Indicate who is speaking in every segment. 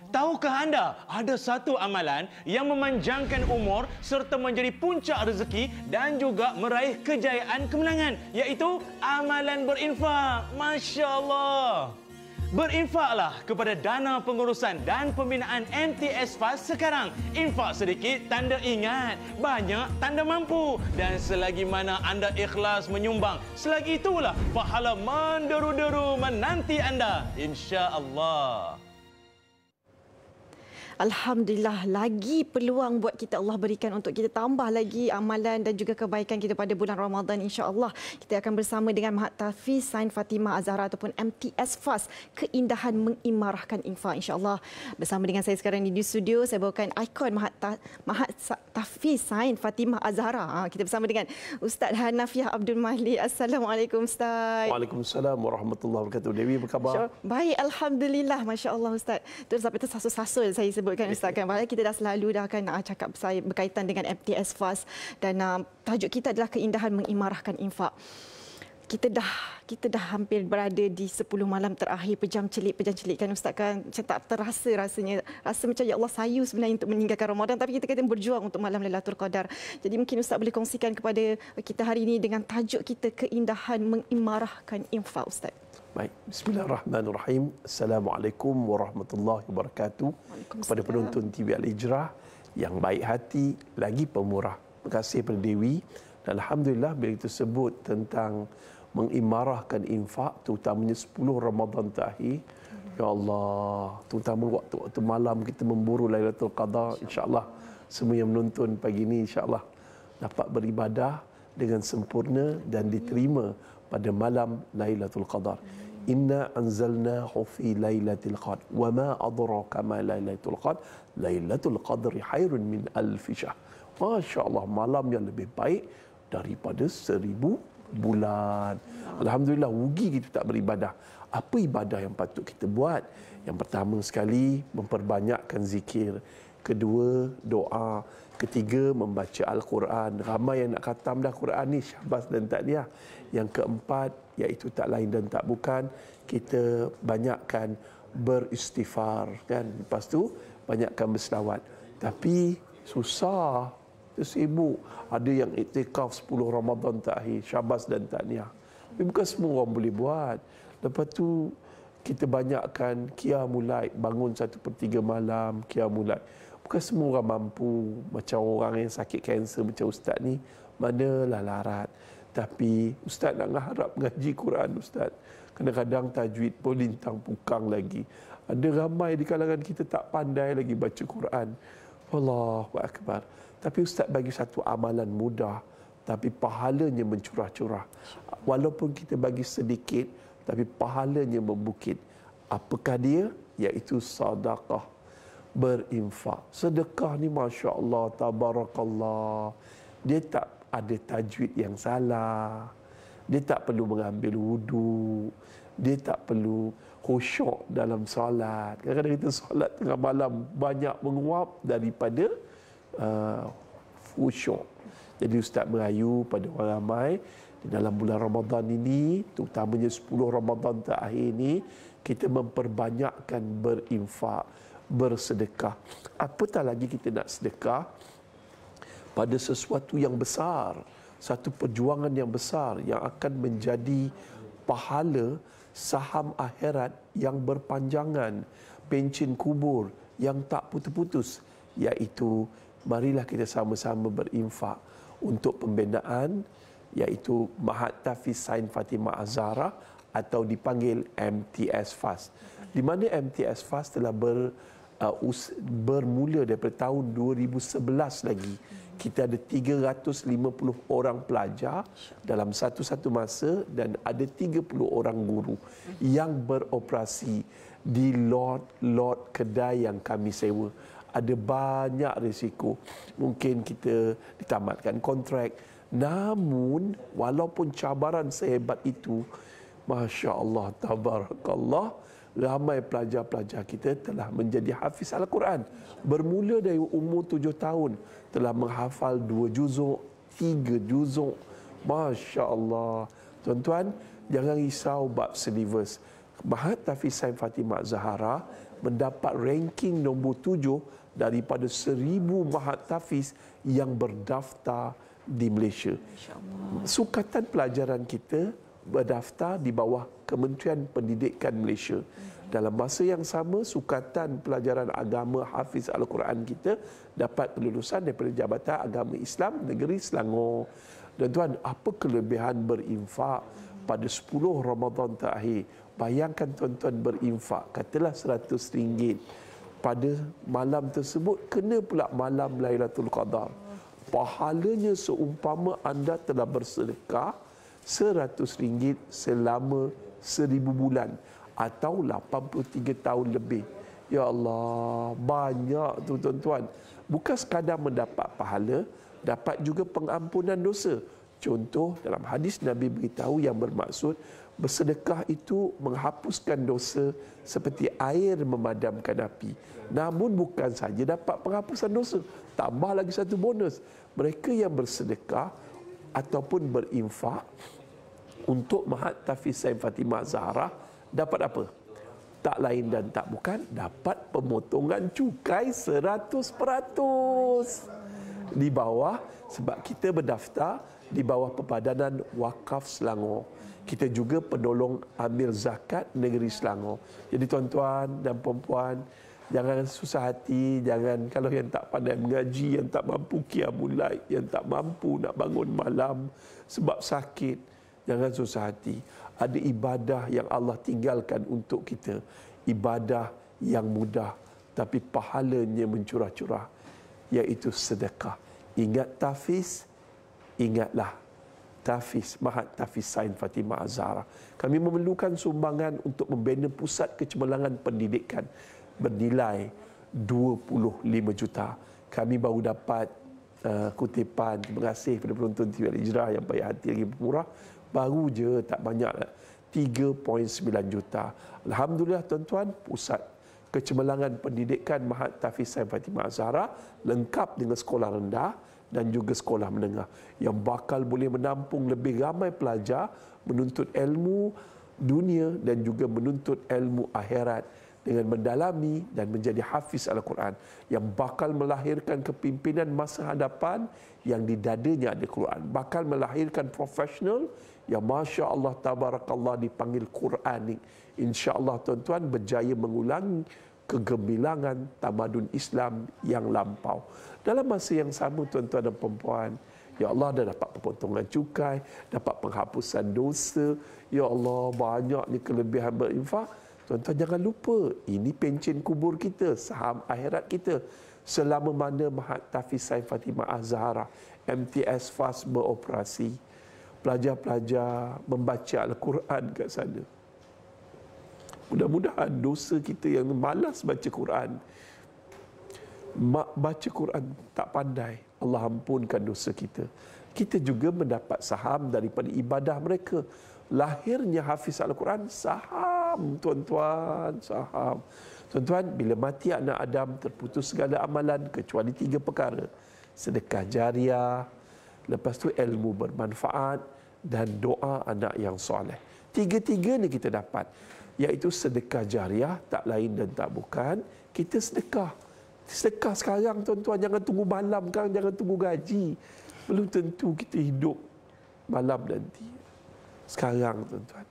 Speaker 1: Tahukah anda ada satu amalan yang memanjangkan umur serta menjadi puncak rezeki dan juga meraih kejayaan kemenangan, iaitu amalan berinfak. Masya Allah. Berinfaklah kepada dana pengurusan dan pembinaan MTS FAST sekarang. Infak sedikit tanda ingat, banyak tanda mampu. Dan selagi mana anda ikhlas menyumbang, selagi itulah pahala menderu-deru menanti anda, insya-Allah.
Speaker 2: Alhamdulillah, lagi peluang buat kita Allah berikan untuk kita tambah lagi amalan dan juga kebaikan kita pada bulan Ramadan, insya-Allah. Kita akan bersama dengan Mahat Tahfiz Sain Fatimah Az-Zahra ataupun MTS FAST, keindahan mengimarahkan infak, insya-Allah. Bersama dengan saya sekarang di studio, saya bawakan ikon Mahat Tahfiz Sain Fatimah Az-Zahra. Kita bersama dengan Ustaz Hanafiah Abdul Malik. Assalamualaikum Ustaz.
Speaker 3: Waalaikumsalam warahmatullahi wabarakatuh. Dewi, apa khabar?
Speaker 2: Baik, alhamdulillah, masya-Allah Ustaz. Terus sampai tersasul-sasul saya sebutkan Ustaz, kan kita dah selalu cakap saya berkaitan dengan MTS FAST dan tajuk kita adalah keindahan mengimarahkan infak. Kita dah hampir berada di 10 malam terakhir, pejam celik kan Ustaz, kan macam tak terasa rasanya, rasa macam ya Allah sayu sebenarnya untuk meninggalkan Ramadan, tapi kita kena berjuang untuk malam Lailatul Qadar. Jadi mungkin Ustaz boleh kongsikan kepada kita hari ini dengan tajuk kita keindahan mengimarahkan infak, Ustaz.
Speaker 3: Baik, bismillahirrahmanirrahim. Assalamualaikum warahmatullahi wabarakatuh. Kepada penonton TV Al-Hijrah yang baik hati lagi pemurah. Terima kasih kepada Dewi. Dan alhamdulillah bila kita sebut tentang mengimarahkan infak, terutamanya 10 Ramadan terakhir, ya Allah, terutama waktu malam kita memburu Lailatul Qadar, insya-Allah semua yang menonton pagi ini insya-Allah dapat beribadah dengan sempurna dan diterima pada malam Lailatul Qadar. Inna anzalnahu fi lailatul qadr wa ma adraka ma lailatul qadr lailatul qadri khairun min alf syahr. Masya-Allah, malam yang lebih baik daripada 1000 bulan. Alhamdulillah, rugi kita tak beribadah. Apa ibadah yang patut kita buat? Yang pertama sekali, memperbanyakkan zikir. Kedua, doa. Ketiga, membaca Al-Quran. Ramai yang nak khatam dah Quran ni, syahbaz dan tahniah. Yang keempat, iaitu tak lain dan tak bukan, kita banyakkan beristighfar, kan? Lepas tu banyakkan berselawat. Tapi susah, sibuk. Ada yang iktikaf 10 Ramadan terakhir, syahbaz dan tahniah. Tapi bukan semua orang boleh buat. Lepas tu kita banyakkan qiyamul lail, bangun 1/3 malam qiyamul lail. Bukan semua orang mampu, macam orang yang sakit kanser macam Ustaz ni, manalah larat. Tapi Ustaz nak harap mengaji Quran, Ustaz. Kadang-kadang tajwid pun lintang pukang lagi. Ada ramai di kalangan kita tak pandai lagi baca Quran. Allahu Akbar. Tapi Ustaz bagi satu amalan mudah, tapi pahalanya mencurah-curah. Walaupun kita bagi sedikit, tapi pahalanya membukit. Apakah dia? Iaitu sedekah, berinfak. Sedekah ni Masya Allah, tabarakallah. Dia tak ada tajwid yang salah. Dia tak perlu mengambil wudu. Dia tak perlu khusyuk dalam solat. Kadang-kadang kita solat tengah malam banyak menguap daripada khusyuk. Jadi Ustaz merayu pada orang ramai di dalam bulan Ramadan ini, terutamanya 10 Ramadan terakhir ini, kita memperbanyakkan berinfak, bersedekah. Apatah lagi kita nak sedekah pada sesuatu yang besar, satu perjuangan yang besar yang akan menjadi pahala saham akhirat yang berpanjangan, pencen kubur yang tak putus-putus, iaitu marilah kita sama-sama berinfak untuk pembinaan, iaitu Mahat Tahfiz Sain Fatimah Az-Zahra atau dipanggil MTS FAST. Di mana MTS FAST telah bermula daripada tahun 2011 lagi. Kita ada 350 orang pelajar dalam satu-satu masa dan ada 30 orang guru yang beroperasi di lot kedai yang kami sewa. Ada banyak risiko. Mungkin kita ditamatkan kontrak. Namun, walaupun cabaran sehebat itu, Masya Allah, tabarakallah, ramai pelajar-pelajar kita telah menjadi hafiz Al-Quran. Bermula dari umur 7 tahun, telah menghafal 2 juzuk, 3 juzuk. Masya Allah. Tuan-tuan, jangan risau bab silibus. Mahat Tahfiz Sains Fatimah Zahara mendapat ranking nombor 7 daripada 1000 mahat tahfiz yang berdaftar di Malaysia. Sukatan pelajaran kita berdaftar di bawah Kementerian Pendidikan Malaysia. Dalam masa yang sama, Sukatan Pelajaran Agama Hafiz Al-Quran kita dapat kelulusan daripada Jabatan Agama Islam Negeri Selangor. Dan tuan, apa kelebihan berinfak pada 10 Ramadan terakhir? Bayangkan tuan-tuan berinfak, katalah RM100. Pada malam tersebut, kena pula malam Lailatul Qadar. Pahalanya seumpama anda telah bersedekah RM100 selama 1000 bulan atau 83 tahun lebih. Ya Allah, banyak tu tuan-tuan. Bukan sekadar mendapat pahala, dapat juga pengampunan dosa. Contoh dalam hadis Nabi beritahu yang bermaksud bersedekah itu menghapuskan dosa seperti air memadamkan api. Namun bukan saja dapat penghapusan dosa, tambah lagi satu bonus. Mereka yang bersedekah ataupun berinfak untuk Mahat Tahfiz Sains Fatimah Zahara dapat apa? Tak lain dan tak bukan, dapat pemotongan cukai 100% di bawah, sebab kita berdaftar di bawah Perbadanan Wakaf Selangor. Kita juga penolong amil zakat negeri Selangor. Jadi tuan-tuan dan puan-puan, jangan susah hati, jangan kalau yang tak pandai mengaji, yang tak mampu qiyamul lail, yang tak mampu nak bangun malam sebab sakit, jangan susah hati. Ada ibadah yang Allah tinggalkan untuk kita. Ibadah yang mudah tapi pahalanya mencurah-curah, iaitu sedekah. Ingat tahfiz, ingatlah tahfiz, Mahat Tahfiz Sains Fatimah Zahara. Kami memerlukan sumbangan untuk membina pusat kecemerlangan pendidikan bernilai 25 juta. Kami baru dapat kutipan, terima kasih kepada penonton TV Al-Hijrah yang baik hati lagi pemurah. Baru je, tak banyak, 3.9 juta. Alhamdulillah tuan-tuan, pusat kecemerlangan pendidikan Mahat Tahfiz Sains Fatimah Zahara lengkap dengan sekolah rendah dan juga sekolah menengah yang bakal boleh menampung lebih ramai pelajar menuntut ilmu dunia dan juga menuntut ilmu akhirat dengan mendalami dan menjadi hafiz Al-Quran yang bakal melahirkan kepimpinan masa hadapan yang di dadanya ada Quran, bakal melahirkan profesional yang Masya Allah Tabarakallah dipanggil Quranik. Insya Allah tuan-tuan berjaya mengulangi kegemilangan tamadun Islam yang lampau. Dalam masa yang sama tuan-tuan dan perempuan, ya Allah, dah dapat pemotongan cukai, dapat penghapusan dosa. Ya Allah, banyaknya kelebihan berinfak. Tuan-tuan jangan lupa, ini pencen kubur kita, saham akhirat kita. Selama mana Mahat Tahfiz Sains Fatimah Zahara MTS FAS beroperasi, pelajar-pelajar membaca Al-Quran kat sana. Mudah-mudahan dosa kita yang malas baca Quran, baca Quran tak pandai, Allah ampunkan dosa kita. Kita juga mendapat saham daripada ibadah mereka. Lahirnya Hafiz Al-Quran, saham tuan-tuan, saham. Tuan-tuan, bila mati anak Adam, terputus segala amalan kecuali 3 perkara. Sedekah jariah, lepas tu ilmu bermanfaat dan doa anak yang soleh. 3-3 ni kita dapat, iaitu sedekah jariah, tak lain dan tak bukan, kita sedekah. Sedekah sekarang tuan-tuan, jangan tunggu malam kan, jangan tunggu gaji. Belum tentu kita hidup malam nanti. Sekarang tuan-tuan.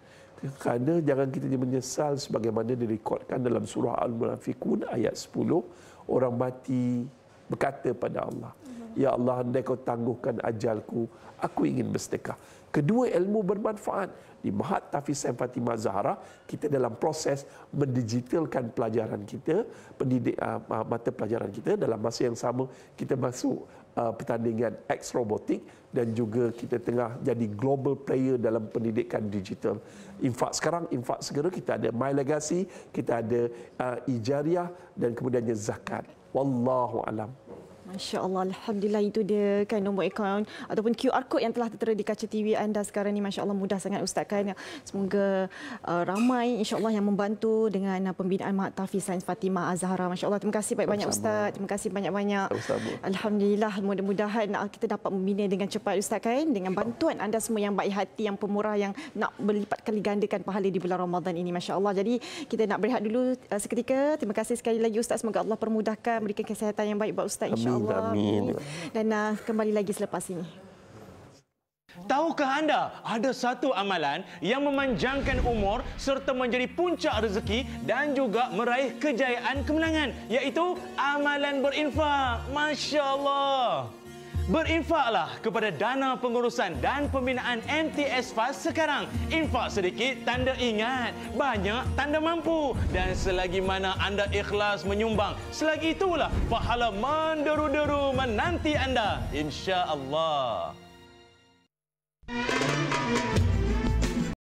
Speaker 3: Kerana jangan kita menyesal sebagaimana direkodkan dalam surah Al-Munafiqun ayat 10, orang mati berkata pada Allah, ya Allah, andai kau tangguhkan ajalku, aku ingin bersedekah. Kedua, ilmu bermanfaat. Di Mahat Tahfiz Sains Fatimah Zahara, kita dalam proses mendigitalkan pelajaran kita, mata pelajaran kita. Dalam masa yang sama, kita masuk pertandingan X-Robotik dan juga kita tengah jadi global player dalam pendidikan digital. Infak sekarang, infak segera, kita ada My Legacy, kita ada Ijariah dan kemudiannya zakat. Wallahu alam.
Speaker 2: Masya Allah, Alhamdulillah, itu dia kan nombor akaun ataupun QR code yang telah tertera di kaca TV anda sekarang ni. Masya Allah, mudah sangat Ustaz kan. Semoga ramai insya Allah yang membantu dengan pembinaan Mahat Tahfiz Sains Fatimah Az-Zahra. Masya Allah, terima kasih banyak-banyak Ustaz. Terima kasih banyak-banyak. Alhamdulillah, mudah-mudahan kita dapat membina dengan cepat Ustaz kan, dengan bantuan anda semua yang baik hati, yang pemurah, yang nak berlipat kali gandakan pahala di bulan Ramadan ini. Masya Allah. Jadi kita nak berehat dulu seketika. Terima kasih sekali lagi Ustaz. Semoga Allah permudahkan, berikan kesihatan yang baik buat Ustaz insya Allah.
Speaker 3: Amin.
Speaker 2: Dan kembali lagi selepas ini.
Speaker 1: Tahukah anda ada satu amalan yang memanjangkan umur serta menjadi puncak rezeki dan juga meraih kejayaan kemenangan, iaitu amalan berinfak. Masya Allah. Berinfaklah kepada dana pengurusan dan pembinaan MTS FAS sekarang. Infak sedikit tanda ingat, banyak tanda mampu. Dan selagi mana anda ikhlas menyumbang, selagi itulah pahala menderu-deru menanti anda, insya-Allah.